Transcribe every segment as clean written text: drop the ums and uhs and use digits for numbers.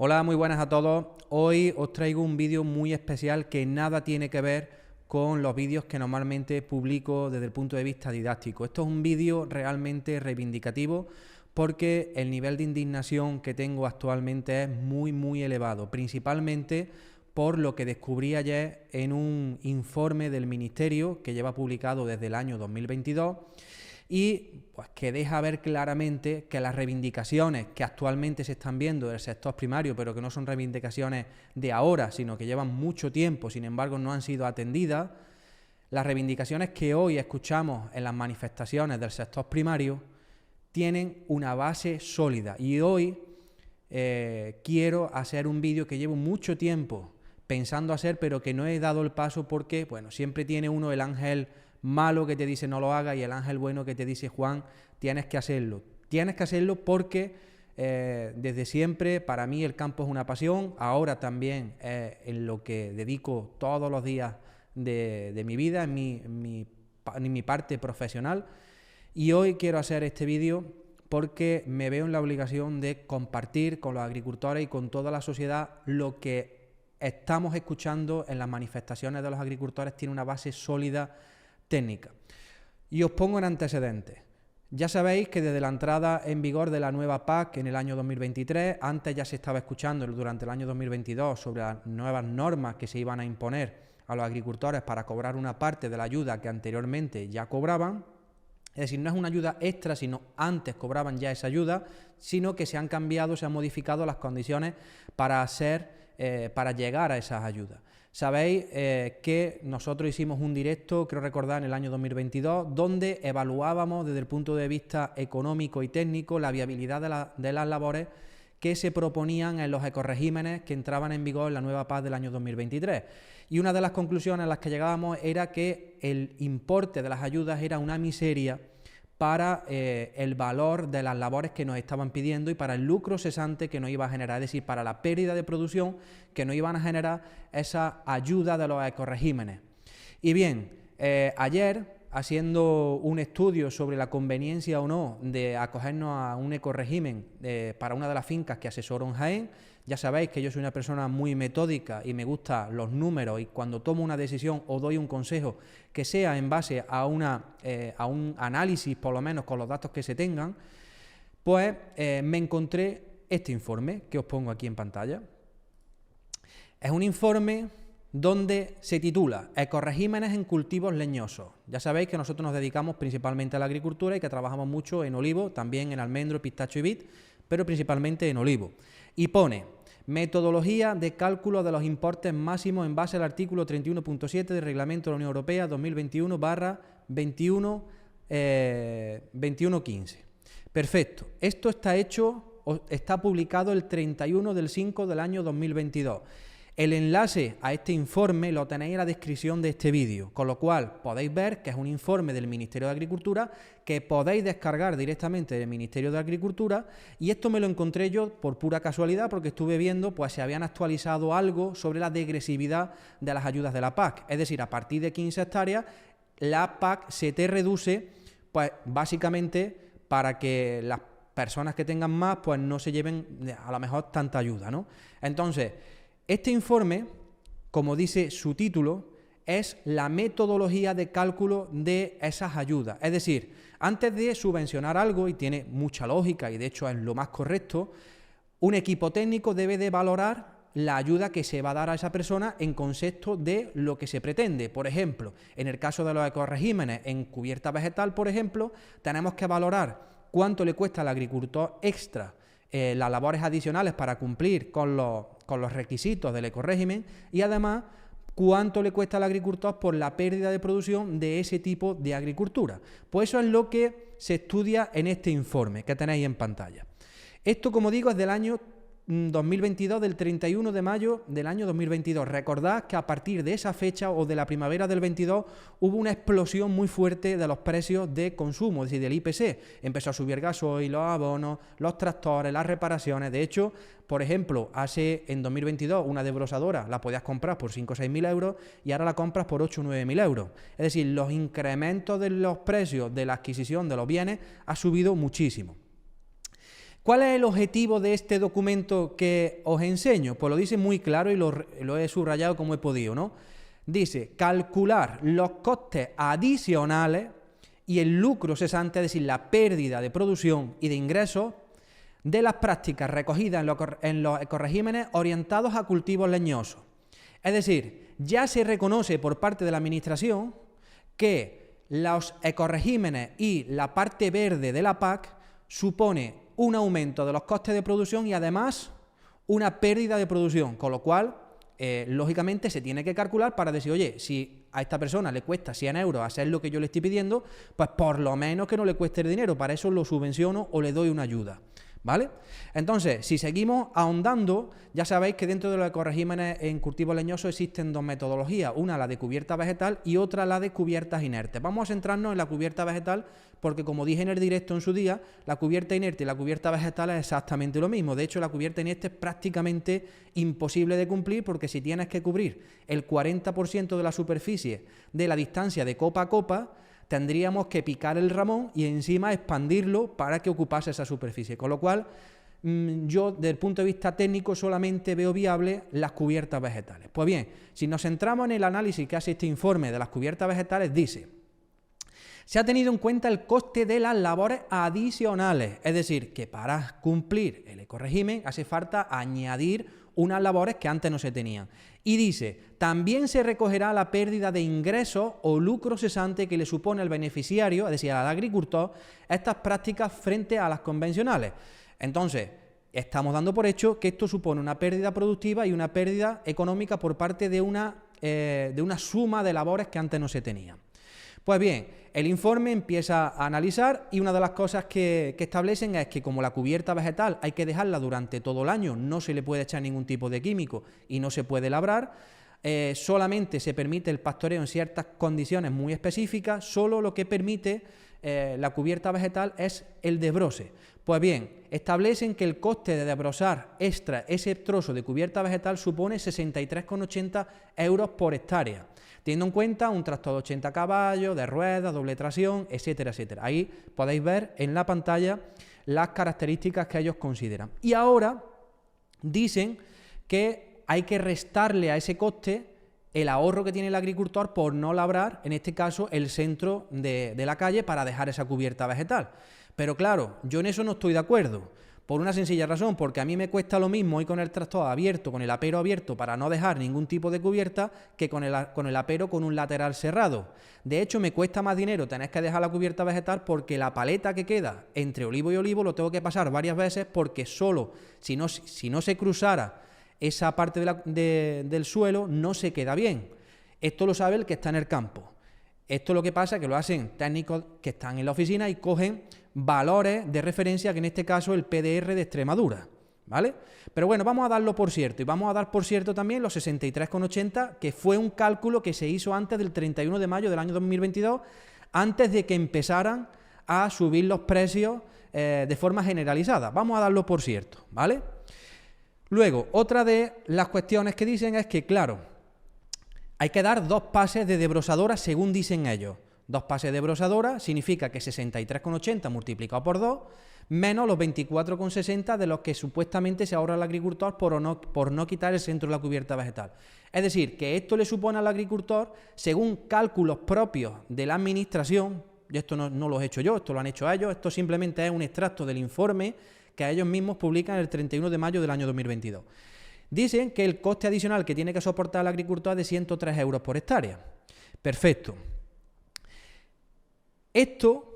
Hola, muy buenas a todos. Hoy os traigo un vídeo muy especial que nada tiene que ver con los vídeos que normalmente publico desde el punto de vista didáctico. Esto es un vídeo realmente reivindicativo porque el nivel de indignación que tengo actualmente es muy elevado, principalmente por lo que descubrí ayer en un informe del Ministerio que lleva publicado desde el año 2022 y pues que deja ver claramente que las reivindicaciones que actualmente se están viendo del sector primario, pero que no son reivindicaciones de ahora, sino que llevan mucho tiempo, sin embargo no han sido atendidas, las reivindicaciones que hoy escuchamos en las manifestaciones del sector primario tienen una base sólida. Y hoy quiero hacer un vídeo que llevo mucho tiempo pensando hacer, pero que no he dado el paso porque, bueno, siempre tiene uno el ángel malo que te dice no lo hagas y el ángel bueno que te dice Juan, tienes que hacerlo. Tienes que hacerlo porque desde siempre para mí el campo es una pasión, ahora también en lo que dedico todos los días de mi vida, en mi parte profesional. Y hoy quiero hacer este vídeo porque me veo en la obligación de compartir con los agricultores y con toda la sociedad lo que estamos escuchando en las manifestaciones de los agricultores tiene una base sólida técnica. Y os pongo en antecedentes. Ya sabéis que desde la entrada en vigor de la nueva PAC en el año 2023, antes ya se estaba escuchando durante el año 2022 sobre las nuevas normas que se iban a imponer a los agricultores para cobrar una parte de la ayuda que anteriormente ya cobraban. Es decir, no es una ayuda extra, sino antes cobraban ya esa ayuda, sino que se han cambiado, se han modificado las condiciones para llegar a esas ayudas. Sabéis que nosotros hicimos un directo, creo recordar, en el año 2022, donde evaluábamos desde el punto de vista económico y técnico la viabilidad de las labores que se proponían en los ecorregímenes que entraban en vigor en la nueva PAC del año 2023. Y una de las conclusiones a las que llegábamos era que el importe de las ayudas era una miseria para el valor de las labores que nos estaban pidiendo y para el lucro cesante que nos iba a generar, es decir, para la pérdida de producción que nos iban a generar esa ayuda de los ecorregímenes. Y bien, ayer, haciendo un estudio sobre la conveniencia o no de acogernos a un ecorregimen para una de las fincas que asesoro en Jaén, ya sabéis que yo soy una persona muy metódica y me gustan los números y cuando tomo una decisión o doy un consejo que sea en base a un análisis, por lo menos con los datos que se tengan, pues me encontré este informe que os pongo aquí en pantalla. Es un informe donde se titula Ecorregímenes en cultivos leñosos. Ya sabéis que nosotros nos dedicamos principalmente a la agricultura y que trabajamos mucho en olivo, también en almendro, pistacho y vid, pero principalmente en olivo. Y pone metodología de cálculo de los importes máximos en base al artículo 31.7 del Reglamento de la Unión Europea 2021/2115. Perfecto. Esto está hecho, está publicado el 31 del 5 del año 2022. El enlace a este informe lo tenéis en la descripción de este vídeo, con lo cual podéis ver que es un informe del Ministerio de Agricultura que podéis descargar directamente del Ministerio de Agricultura y esto me lo encontré yo por pura casualidad porque estuve viendo pues se habían actualizado algo sobre la degresividad de las ayudas de la PAC, es decir, a partir de 15 hectáreas la PAC se te reduce pues básicamente para que las personas que tengan más pues no se lleven a lo mejor tanta ayuda, ¿no? Entonces, este informe, como dice su título, es la metodología de cálculo de esas ayudas. Es decir, antes de subvencionar algo, y tiene mucha lógica y de hecho es lo más correcto, un equipo técnico debe de valorar la ayuda que se va a dar a esa persona en concepto de lo que se pretende. Por ejemplo, en el caso de los ecorregímenes en cubierta vegetal, por ejemplo, tenemos que valorar cuánto le cuesta al agricultor extra las labores adicionales para cumplir con los requisitos del ecorrégimen y además cuánto le cuesta al agricultor por la pérdida de producción de ese tipo de agricultura. Pues eso es lo que se estudia en este informe que tenéis en pantalla. Esto, como digo, es del año 2022, del 31 de mayo del año 2022. Recordad que a partir de esa fecha o de la primavera del 22 hubo una explosión muy fuerte de los precios de consumo, es decir, del IPC. Empezó a subir gasoil, los abonos, los tractores, las reparaciones. De hecho, por ejemplo, en 2022 una desbrosadora la podías comprar por 5 o 6 mil euros y ahora la compras por 8 o 9 mil euros. Es decir, los incrementos de los precios de la adquisición de los bienes ha subido muchísimo. ¿Cuál es el objetivo de este documento que os enseño? Pues lo dice muy claro y lo he subrayado como he podido, ¿no? Dice, calcular los costes adicionales y el lucro cesante, es decir, la pérdida de producción y de ingresos de las prácticas recogidas en los ecoregímenes orientados a cultivos leñosos. Es decir, ya se reconoce por parte de la Administración que los ecoregímenes y la parte verde de la PAC supone un aumento de los costes de producción y además una pérdida de producción, con lo cual, lógicamente, se tiene que calcular para decir, oye, si a esta persona le cuesta 100 euros hacer lo que yo le estoy pidiendo, pues por lo menos que no le cueste el dinero, para eso lo subvenciono o le doy una ayuda, ¿vale? Entonces, si seguimos ahondando, ya sabéis que dentro de los ecoregímenes en cultivo leñoso existen dos metodologías, una la de cubierta vegetal y otra la de cubiertas inertes. Vamos a centrarnos en la cubierta vegetal porque, como dije en el directo en su día, la cubierta inerte y la cubierta vegetal es exactamente lo mismo. De hecho, la cubierta inerte es prácticamente imposible de cumplir porque si tienes que cubrir el 40% de la superficie de la distancia de copa a copa, tendríamos que picar el ramón y encima expandirlo para que ocupase esa superficie. Con lo cual, yo, desde el punto de vista técnico, solamente veo viable las cubiertas vegetales. Pues bien, si nos centramos en el análisis que hace este informe de las cubiertas vegetales, dice: se ha tenido en cuenta el coste de las labores adicionales, es decir, que para cumplir el ecorégimen hace falta añadir unas labores que antes no se tenían. Y dice, también se recogerá la pérdida de ingresos o lucro cesante que le supone al beneficiario, es decir, al agricultor, estas prácticas frente a las convencionales. Entonces, estamos dando por hecho que esto supone una pérdida productiva y una pérdida económica por parte de una suma de labores que antes no se tenían. Pues bien, el informe empieza a analizar y una de las cosas que establecen es que como la cubierta vegetal hay que dejarla durante todo el año, no se le puede echar ningún tipo de químico y no se puede labrar, solamente se permite el pastoreo en ciertas condiciones muy específicas, solo lo que permite la cubierta vegetal es el desbrose. Pues bien, establecen que el coste de desbrozar extra ese trozo de cubierta vegetal supone 63,80 euros por hectárea, teniendo en cuenta un tractor de 80 caballos, de ruedas, doble tracción, etcétera, etcétera. Ahí podéis ver en la pantalla las características que ellos consideran. Y ahora dicen que hay que restarle a ese coste el ahorro que tiene el agricultor por no labrar, en este caso, el centro de la calle para dejar esa cubierta vegetal. Pero claro, yo en eso no estoy de acuerdo, por una sencilla razón, porque a mí me cuesta lo mismo ir con el tractor abierto, con el apero abierto para no dejar ningún tipo de cubierta, que con el apero con un lateral cerrado. De hecho, me cuesta más dinero tener que dejar la cubierta vegetal porque la paleta que queda entre olivo y olivo lo tengo que pasar varias veces porque solo, si no se cruzara esa parte del suelo, no se queda bien. Esto lo sabe el que está en el campo. Esto lo que pasa es que lo hacen técnicos que están en la oficina y cogen valores de referencia, que en este caso el PDR de Extremadura, ¿vale? Pero bueno, vamos a darlo por cierto, y vamos a dar por cierto también los 63,80, que fue un cálculo que se hizo antes del 31 de mayo del año 2022, antes de que empezaran a subir los precios de forma generalizada. Vamos a darlo por cierto, ¿vale? Luego, otra de las cuestiones que dicen es que, claro, hay que dar 2 pases de desbrosadora según dicen ellos. 2 pases de desbrosadora significa que 63,80 multiplicado por 2 menos los 24,60 de los que supuestamente se ahorra el agricultor por no quitar el centro de la cubierta vegetal. Es decir, que esto le supone al agricultor, según cálculos propios de la administración, y esto no lo he hecho yo, esto lo han hecho ellos, esto simplemente es un extracto del informe que ellos mismos publican el 31 de mayo del año 2022. Dicen que el coste adicional que tiene que soportar el agricultor es de 103 euros por hectárea. Perfecto. Esto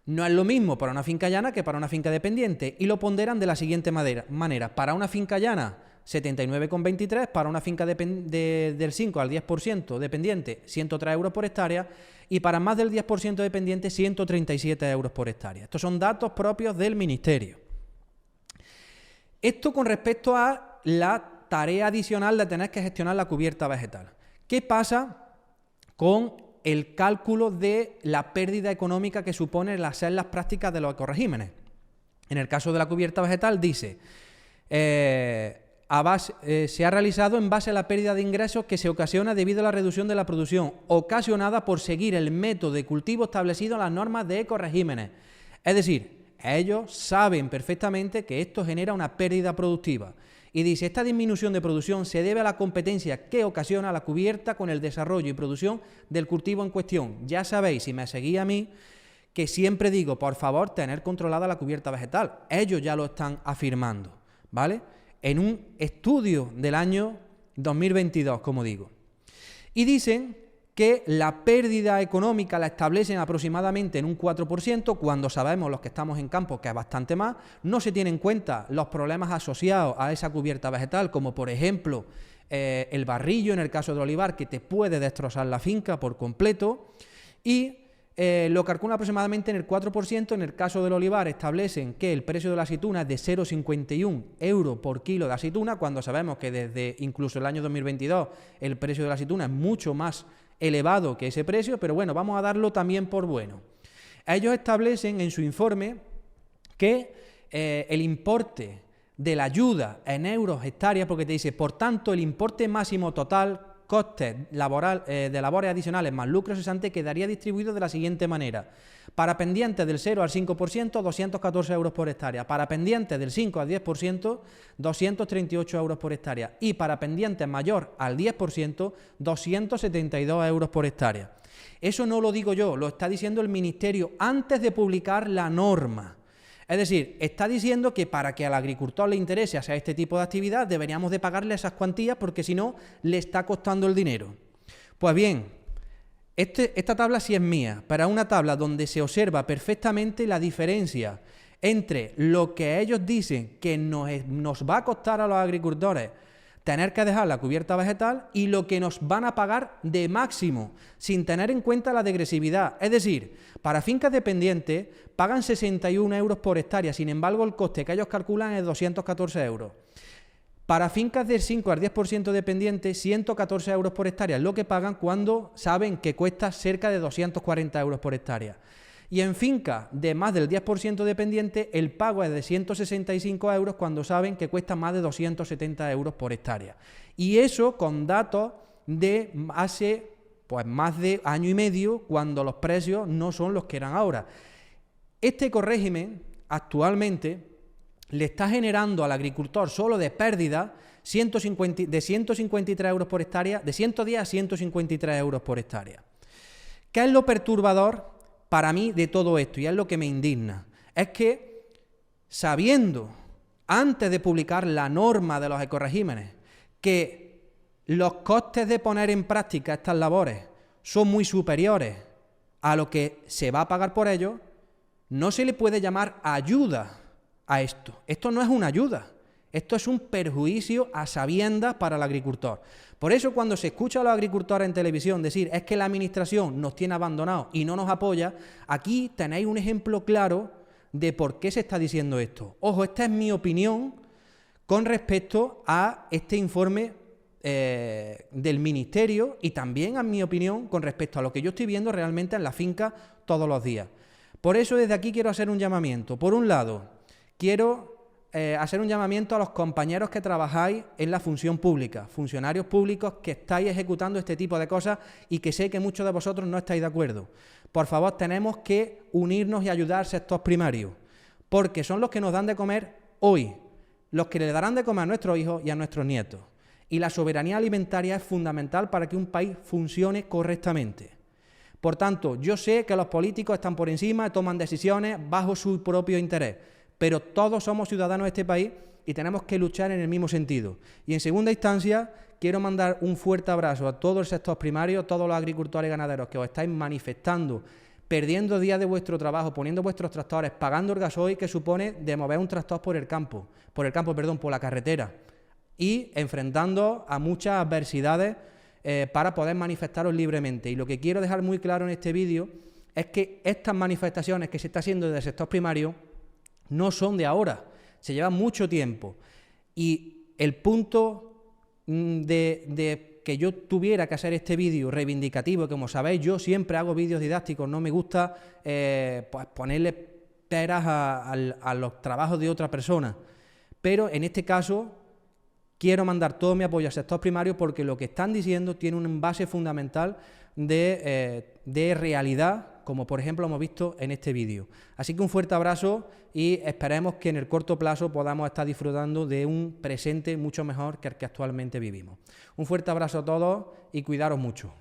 no es lo mismo para una finca llana que para una finca dependiente y lo ponderan de la siguiente manera. Para una finca llana, 79,23, para una finca del 5 al 10% dependiente, 103 euros por hectárea y para más del 10% dependiente, 137 euros por hectárea. Estos son datos propios del Ministerio. Esto con respecto a la tarea adicional de tener que gestionar la cubierta vegetal. ¿Qué pasa con el cálculo de la pérdida económica que supone el hacer las prácticas de los ecoregímenes? En el caso de la cubierta vegetal dice, se ha realizado en base a la pérdida de ingresos que se ocasiona debido a la reducción de la producción ocasionada por seguir el método de cultivo establecido en las normas de ecoregímenes. Es decir, ellos saben perfectamente que esto genera una pérdida productiva. Y dice, esta disminución de producción se debe a la competencia que ocasiona la cubierta con el desarrollo y producción del cultivo en cuestión. Ya sabéis, si me seguís a mí, que siempre digo, por favor, tener controlada la cubierta vegetal. Ellos ya lo están afirmando, ¿vale? En un estudio del año 2022, como digo. Y dicen que la pérdida económica la establecen aproximadamente en un 4%, cuando sabemos los que estamos en campo que es bastante más. No se tienen en cuenta los problemas asociados a esa cubierta vegetal, como por ejemplo el barrillo en el caso del olivar, que te puede destrozar la finca por completo, y lo calculan aproximadamente en el 4%. En el caso del olivar establecen que el precio de la aceituna es de 0,51 euros por kilo de aceituna, cuando sabemos que desde incluso el año 2022 el precio de la aceituna es mucho más elevado que ese precio, pero bueno, vamos a darlo también por bueno. Ellos establecen en su informe que el importe de la ayuda en euros hectárea, porque te dice, por tanto, el importe máximo total, costes de labores adicionales más lucro cesante, quedaría distribuido de la siguiente manera. Para pendientes del 0 al 5%, 214 euros por hectárea. Para pendientes del 5 al 10%, 238 euros por hectárea. Y para pendientes mayor al 10%, 272 euros por hectárea. Eso no lo digo yo, lo está diciendo el Ministerio antes de publicar la norma. Es decir, está diciendo que para que al agricultor le interese hacer este tipo de actividad deberíamos de pagarle esas cuantías, porque si no le está costando el dinero. Pues bien, esta tabla sí es mía, pero es una tabla donde se observa perfectamente la diferencia entre lo que ellos dicen que nos va a costar a los agricultores tener que dejar la cubierta vegetal y lo que nos van a pagar de máximo, sin tener en cuenta la degresividad. Es decir, para fincas dependientes pagan 61 euros por hectárea, sin embargo el coste que ellos calculan es 214 euros. Para fincas del 5 al 10% dependientes, 114 euros por hectárea es lo que pagan, cuando saben que cuesta cerca de 240 euros por hectárea. Y en fincas de más del 10% dependiente, el pago es de 165 euros, cuando saben que cuesta más de 270 euros por hectárea. Y eso con datos de hace más de año y medio, cuando los precios no son los que eran ahora. Este ecorégimen actualmente le está generando al agricultor solo de pérdida de 153 euros por hectárea, de 110 a 153 euros por hectárea. ¿Qué es lo perturbador para mí de todo esto? Y es lo que me indigna. Es que, sabiendo, antes de publicar la norma de los ecoregímenes, que los costes de poner en práctica estas labores son muy superiores a lo que se va a pagar por ellos, no se le puede llamar ayuda a esto. Esto no es una ayuda, esto es un perjuicio a sabiendas para el agricultor. Por eso, cuando se escucha a los agricultores en televisión decir es que la administración nos tiene abandonados y no nos apoya, aquí tenéis un ejemplo claro de por qué se está diciendo esto. Ojo, esta es mi opinión con respecto a este informe del Ministerio, y también a mi opinión con respecto a lo que yo estoy viendo realmente en la finca todos los días. Por eso desde aquí quiero hacer un llamamiento. Por un lado, quiero hacer un llamamiento a los compañeros que trabajáis en la función pública, funcionarios públicos que estáis ejecutando este tipo de cosas y que sé que muchos de vosotros no estáis de acuerdo. Por favor, tenemos que unirnos y ayudar al sector primario, porque son los que nos dan de comer hoy, los que le darán de comer a nuestros hijos y a nuestros nietos. Y la soberanía alimentaria es fundamental para que un país funcione correctamente. Por tanto, yo sé que los políticos están por encima y toman decisiones bajo su propio interés, pero todos somos ciudadanos de este país y tenemos que luchar en el mismo sentido. Y en segunda instancia, quiero mandar un fuerte abrazo a todo el sector primario, a todos los agricultores y ganaderos que os estáis manifestando, perdiendo días de vuestro trabajo, poniendo vuestros tractores, pagando el gasoil que supone de mover un tractor por la carretera, y enfrentando a muchas adversidades para poder manifestaros libremente. Y lo que quiero dejar muy claro en este vídeo es que estas manifestaciones que se está haciendo desde el sector primario no son de ahora, se llevan mucho tiempo. Y el punto de que yo tuviera que hacer este vídeo reivindicativo, que como sabéis yo siempre hago vídeos didácticos, no me gusta pues ponerle peras a los trabajos de otra persona, pero en este caso quiero mandar todo mi apoyo al sector primario, porque lo que están diciendo tiene un base fundamental de realidad como por ejemplo hemos visto en este vídeo. Así que un fuerte abrazo y esperemos que en el corto plazo podamos estar disfrutando de un presente mucho mejor que el que actualmente vivimos. Un fuerte abrazo a todos y cuidaros mucho.